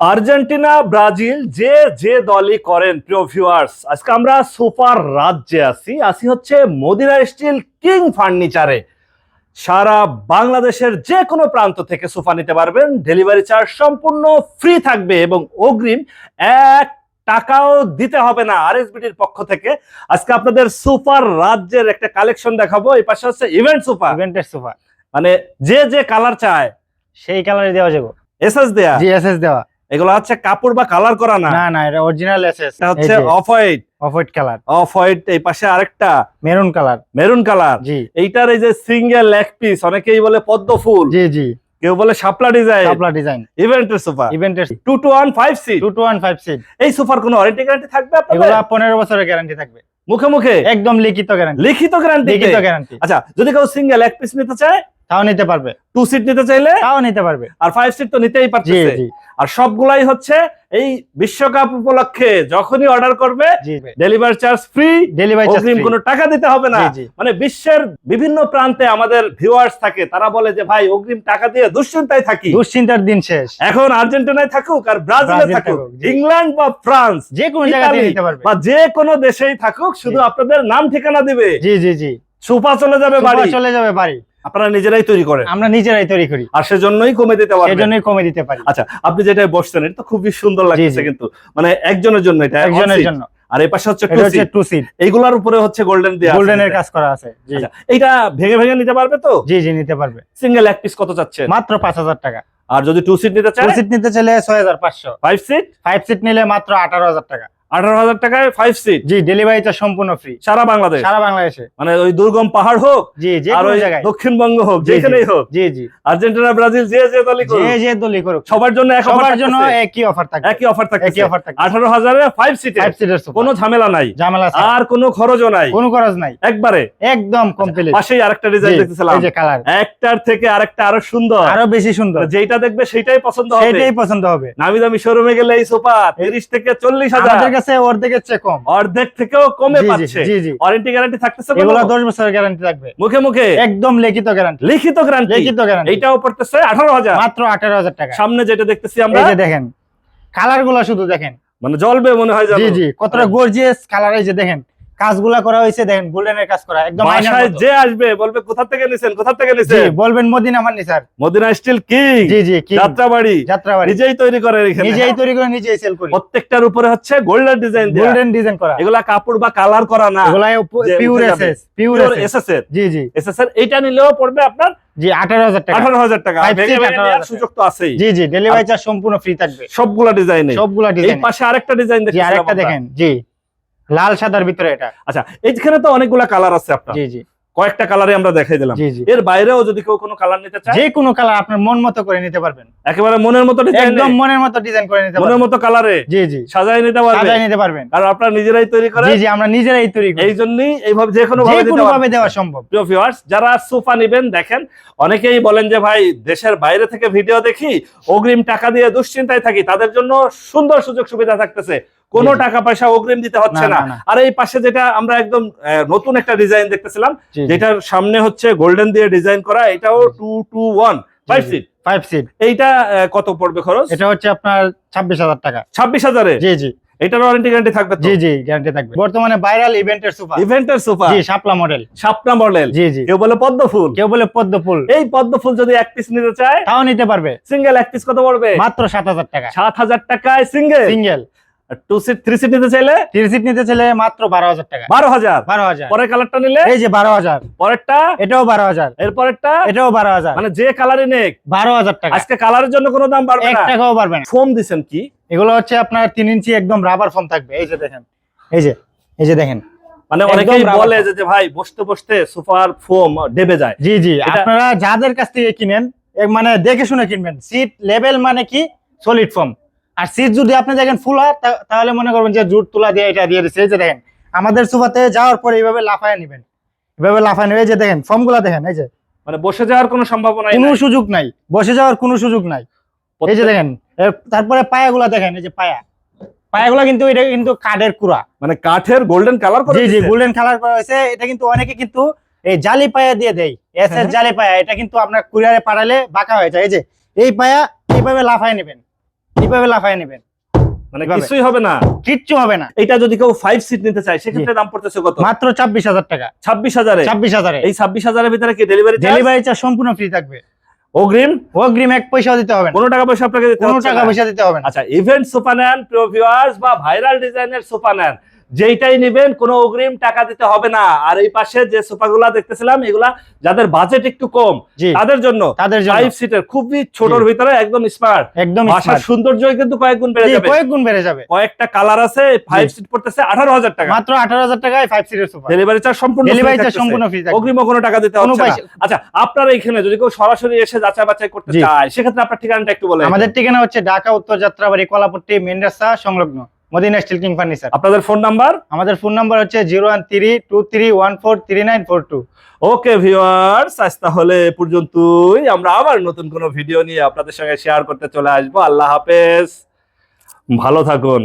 Argentina Brazil যে যে দলই করেন প্রিয় ভিউয়ার্স, আজকে আমরা সুপার রাজ্যে আছি হচ্ছে মদিনা স্টিল কিং ফার্নিচারে। সারা বাংলাদেশের যে কোনো প্রান্ত থেকে সোফা নিতে পারবেন, ডেলিভারি চার্জ সম্পূর্ণ ফ্রি থাকবে এবং অগ্রিম 1 টাকাও দিতে হবে না আরএসবিডির পক্ষ থেকে। আজকে আপনাদের সুপার রাজ্যের একটা কালেকশন দেখাবো। এই পাশে হচ্ছে ইভেন্টের সোফা, মানে যে যে কালার চায় সেই কালারে দেওয়া যাবে। এসএস দেয়া, জি এসএস দেওয়া। এগুলো হচ্ছে কাপড় বা কালার করা না, না না, এটা অরিজিনাল এসএস। এটা হচ্ছে off white colour. Off white, এই পাশে আরেকটা মেরুন কালার। জি, এইটার এই যে সিঙ্গেল লেগ পিস, অনেকেই বলে পদ্ম ফুল, জি জি, কেউ বলে শাপলা ডিজাইন। ইভেন্টের সোফা, 2 to 1 5 সিট। এই সোফার কোনো ওয়ারেন্টি গ্যারান্টি থাকবে আপনাদের? এগুলা 15 বছরের গ্যারান্টি থাকবে, মুখে একদম লিখিত গ্যারান্টি। আচ্ছা, যদি কেউ সিঙ্গেল এক পিস নিতে চায় তাও নিতে পারবে, 2 সিট নিতে চাইলে তাও নিতে পারবে, আর 5 সিট তো নিতেই পারতেছে। আর সবগুলাই হচ্ছে এই বিশ্বকাপ উপলক্ষে যখনই অর্ডার করবে ডেলিভারি চার্জ ফ্রি, অগ্রিম কোনো টাকা দিতে হবে না। মানে বিশ্বের বিভিন্ন প্রান্তে আমাদের ভিউয়ার্স থাকে, তারা বলে যে ভাই অগ্রিম টাকা দিয়ে দুশ্চিন্তার দিন শেষ। এখন আর্জেন্টিনায় থাকুক আর ব্রাজিলে থাকুক, ইংল্যান্ড বা ফ্রান্স, যে কোনো জায়গায় নিতে পারবে বা যে কোনো দেশেই থাকুক, শুধু আপনাদের নাম ঠিকানা দিবে, জি সোফা চলে যাবে বাড়ি। আপনারা নিজেরাই তৈরি করেন? আমরা নিজেরাই তৈরি করি, আর সেজন্যই কমে দিতে পারি। আচ্ছা, আপনি যেটা বসছেন এটা তো খুবই সুন্দর লাগছে, কিন্তু মানে একজনের জন্য, এটা একজনের জন্য। আর এই পাশে হচ্ছে 2 সিট, এইগুলার উপরে হচ্ছে গোল্ডেনের কাজ করা আছে। আচ্ছা, এইটা ভেঙে নিতে পারবে তো? জি নিতে পারবে। সিঙ্গেল এক পিস কত চাচ্ছেন? মাত্র 5000 টাকা। আর যদি 2 সিট নিতে চায়? 2 সিট নিতে চাইলে 6500। 5 সিট নিলে মাত্র 18000 টাকা। 18000 টাকায় 5 সিট। জি, ডেলিভারিটা সম্পূর্ণ ফ্রি সারা বাংলাদেশে। মানে ওই দুর্গম পাহাড় হোক, জি যে কোনো জায়গায়, দক্ষিণবঙ্গ হোক, যেখানেই হোক। জি আর্জেন্টিনা ব্রাজিল যে দলই করুক, সবার জন্য একই অফার থাকবে। 18000 এ 5 সিটের কোনো ঝামেলা নাই, আর কোনো খরচও নাই, একবারে একদম কমপ্লিট। পাশেই আরেকটা ডিজাইন দেখতেছিলাম, এই যে কালার, একটার থেকে আরেকটা আরো সুন্দর, আরো বেশি সুন্দর। যেটা দেখবে সেটাই পছন্দ হবে। নামি দামি শোরুমে গেলে এই সোফা 30 থেকে 40000, আমাদের কাছে অর্ধেকের চেয়ে কম, অর্ধেক থেকেও কমে পাচ্ছে। ওয়ারেন্টি গ্যারান্টি থাকতেছে, এগুলো 10 বছরের গ্যারান্টি থাকবে, মুখে একদম লিখিত গ্যারান্টি। এইটাও পড়তেছে 18000, মাত্র 18000 টাকা। সামনে যেটা দেখতেছি আমরা, এই যে দেখেন কালারগুলো, শুধু দেখেন, মানে জ্বলবে মনে হয়। জি কতটা গর্জিয়াস কালার। এই যে দেখেন কাজগুলা করা হয়েছে, দেখেন গোল্ডেনের কাজ করা, একদম বাসায় যে আসবে বলবে কোথা থেকে নিছেন। বলবেন Madina furniture, Madina steel king. জি যাত্রাবাড়ি নিজেই তৈরি করে, নিজেই সেল করি। প্রত্যেকটার উপরে হচ্ছে গোল্ডেন ডিজাইন করা। এগুলা কাপড় বা কালার করা না, এগুলা পিওর এসএস এর। জি এসএস এর। এইটা নিলেও পড়বে আপনার 18000 টাকা। 18000 টাকা। সুযোগ তো আছেই। জি ডেলিভারি চার্জ সম্পূর্ণ ফ্রি থাকবে, সবগুলা ডিজাইনে। এই পাশে আরেকটা ডিজাইন দেখেন, জি লাল সাদার ভিতরে এটা। আচ্ছা, এইখানে তো অনেকগুলা কালার আছে আপনার। জি কয়েকটা কালারে আমরা দেখাই দিলাম। এর বাইরেও যদি কেউ কোনো কালার নিতে চায়, যে কোনো কালার আপনার মন মতো করে নিতে পারবেন, একেবারে মনের মতো ডিজাইন, একদম মনের মতো ডিজাইন করে নিতে পারবেন, মনের মতো কালারে জি সাজায় নিতে পারবেন। আর আপনারা নিজেরাই তৈরি করেন? জি আমরা নিজেরাই তৈরি করি, এইজন্যই এইভাবে যে কোনো ভাবে দেওয়া সম্ভব। প্রিয় ভিউয়ার্স, যারা সোফা নেবেন, দেখেন অনেকেই বলেন যে ভাই দেশের বাইরে থেকে ভিডিও দেখি, অগ্রিম টাকা দিয়ে দুশ্চিন্তায় থাকি, তাদের জন্য সুন্দর সুযোগ সুবিধা থাকতেছে, কোনো টাকা পয়সা অগ্রিম দিতে হচ্ছে না। আর এই পাশে যেটা আমরা একদম নতুন একটা ডিজাইন দেখতেছিলাম, যেটার সামনে হচ্ছে গোল্ডেন দিয়ে ডিজাইন করা, এটাও 2 to 1 5 সিট। এইটা কত পড়বে খরচ? এটা হচ্ছে আপনার 26000 টাকা। 26000 এ? জি এটার ওয়ারেন্টি গ্যারান্টি থাকবে তো? জি গ্যারান্টি থাকবে। বর্তমানে ভাইরাল ইভেন্টের সোফা। জি শাপলা মডেল। জি কেউ বলে পদ্ম ফুল। এই পদ্ম ফুল যদি এক পিস নিতে চায় তাও নিতে পারবে। সিঙ্গেল এক পিস কত পড়বে? মাত্র 7000 টাকা। 7000 টাকায় সিঙ্গেল। 2 সিট 3 সিট নিতে চাইলে মাত্র 12000 টাকা। 12000। পরের কালারটা নিলে এই যে 12000। পরেরটা এটাও 12000। এরপরেরটা এটাও 12000। মানে যে কালারই নেক 12000 টাকা। আজকে কালারের জন্য কোনো দাম বাড়বে না, 1 টাকাও বাড়বে না। ফোম দিবেন কি? এগুলো হচ্ছে আপনার 3 ইঞ্চি একদম রাবার ফোম থাকবে। এই যে দেখেন, এই যে দেখেন, মানে অনেকেই বলে যে ভাই বসতে সোফার ফোম দেবে যায়। জি আপনারা যাদের কাছ থেকে কিনেন মানে দেখে শুনে কিনবেন। সিট লেভেল মানে কি সলিড ফোম। আর সিট যদি আপনি দেখেন ফুল হয়, তাহলে মনে করবেন যে জুট তুলা দিয়ে এটা দিয়ে দিচ্ছে। এই যে দেখেন আমাদের সোফাতে যাওয়ার পরে এইভাবে লাফায় নেবেন, এই যে দেখেন ফর্মগুলা দেখেন, এই যে মানে বসে যাওয়ার কোনো সম্ভাবনা কোনো সুযোগ নাই, বসে যাওয়ার কোনো সুযোগ নাই। এই যে দেখেন, তারপরে পায়াগুলা দেখেন, এই যে পায়াগুলা কিন্তু এটা কিন্তু কাঠের কুড়া, মানে কাঠের গোল্ডেন কালার করা। জি গোল্ডেন কালার করা হয়েছে। এটা কিন্তু অনেকে কিন্তু এই জালি পায়া দিয়ে দেয়, এসএস জালি পায়া। এটা কিন্তু আপনার কুরিয়ারে পাঠালে বাঁকা হয়ে যায়। এই যে এই পায়া এইভাবে লাফায় নেবেন, কিভাবে লাফায় নেবেন, মানে কিভাবে? কিছুই হবে না, কিচ্ছু হবে না। এটা যদি কেউ 5 সিট নিতে চায় সেক্ষেত্রে দাম পড়তেছে কত? মাত্র 24,000 টাকা। 26,000-এ। 26,000-এ এই 26,000-এর ভিতরে কি ডেলিভারি ডেলিভারি চার্জ সম্পূর্ণ ফ্রি থাকবে। অগ্রিম অগ্রিম 1 পয়সাও দিতে হবে না, কোনো টাকা পয়সা আপনাকে দিতে কোনো হচ্ছে টাকা না। পয়সা দিতে হবে না। আচ্ছা, ইভেন্ট সোফা নেন প্রিয় ভিউয়ার্স বা ভাইরাল ডিজাইনের সোফা নেন, যেইটাই নেবেন কোনো অগ্রিম টাকা দিতে হবে না। আর এই পাশে যে সোফাগুলা দেখতেছিলাম এগুলা যাদের বাজেট একটু কম জি, তাদের জন্য তাদের জন্য 5 সিটের খুবই ছোটর জি। ভিতরে একদম স্মার্ট, একদম বাসার সৌন্দর্যই কিন্তু কয়েক গুণ বেড়ে যাবে। কয়েক গুণ বেড়ে যাবে। কয়েকটা কালার আছে, 5 সিট পড়তেছে 18,000 টাকা, মাত্র 18,000 টাকায় 5 সিটের সোফা। ডেলিভারি চার্জ সম্পূর্ণ ডেলিভারি চার্জ সম্পূর্ণ ফ্রি থাকবে, অগ্রিম কোনো টাকা দিতে কোনো হচ্ছে না। পয়সা। আচ্ছা, আপনারা এখানে যদি কেউ সরাসরি এসে যাচাই বাছাই করতে জি। চায় সেক্ষেত্রে আপনার ঠিকানাটা একটু বলেন। আমাদের ঠিকানা হচ্ছে ঢাকা উত্তর যাত্রাবাড়ি কলাপট্টি মেন রাস্তা সংলগ্ন মদিনা স্টিল কিং ফার্নিচার। আপনাদের ফোন নাম্বার? আমাদের ফোন নাম্বার হচ্ছে 01323143942। ওকে ভিউয়ার্স, আজ তাহলে এ পর্যন্তই। আমরা আবার নতুন কোনো ভিডিও নিয়ে আপনাদের সঙ্গে শেয়ার করতে চলে আসবো। আল্লাহ হাফেজ, ভালো থাকুন।